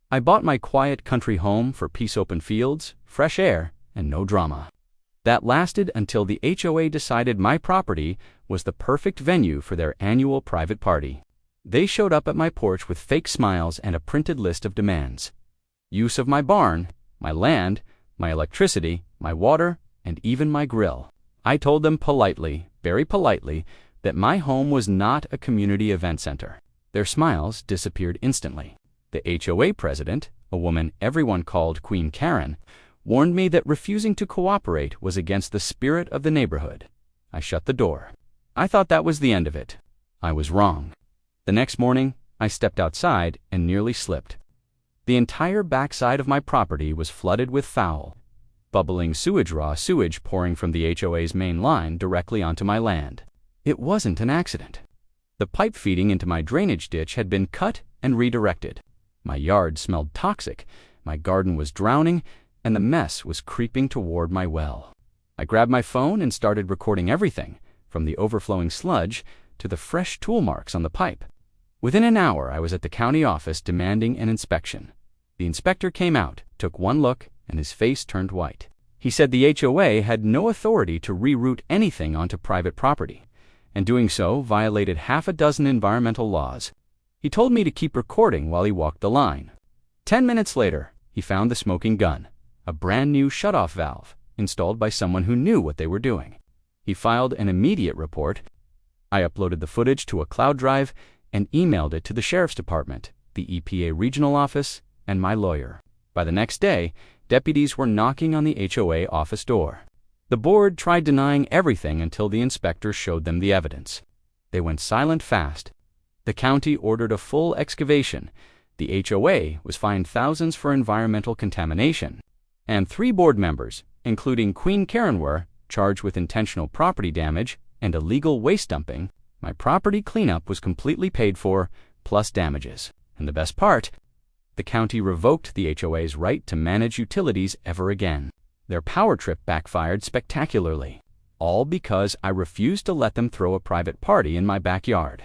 I bought my quiet country home for peace, open fields, fresh air, and no drama. That lasted until the HOA decided my property was the perfect venue for their annual private party. They showed up at my porch with fake smiles and a printed list of demands. Use of my barn, my land, my electricity, my water, and even my grill. I told them politely, very politely, that my home was not a community event center. Their smiles disappeared instantly. The HOA president, a woman everyone called Queen Karen, warned me that refusing to cooperate was against the spirit of the neighborhood. I shut the door. I thought that was the end of it. I was wrong. The next morning, I stepped outside and nearly slipped. The entire backside of my property was flooded with foul, bubbling sewage, raw sewage pouring from the HOA's main line directly onto my land. It wasn't an accident. The pipe feeding into my drainage ditch had been cut and redirected. My yard smelled toxic, my garden was drowning, and the mess was creeping toward my well. I grabbed my phone and started recording everything, from the overflowing sludge to the fresh tool marks on the pipe. Within an hour, I was at the county office demanding an inspection. The inspector came out, took one look, and his face turned white. He said the HOA had no authority to reroute anything onto private property, and doing so violated half a dozen environmental laws. He told me to keep recording while he walked the line. 10 minutes later, he found the smoking gun, a brand new shutoff valve installed by someone who knew what they were doing. He filed an immediate report. I uploaded the footage to a cloud drive and emailed it to the sheriff's department, the EPA regional office, and my lawyer. By the next day, deputies were knocking on the HOA office door. The board tried denying everything until the inspector showed them the evidence. They went silent fast. The county ordered a full excavation. The HOA was fined thousands for environmental contamination. And 3 board members, including Queen Karen, were charged with intentional property damage and illegal waste dumping. My property cleanup was completely paid for, plus damages. And the best part, the county revoked the HOA's right to manage utilities ever again. Their power trip backfired spectacularly, all because I refused to let them throw a private party in my backyard.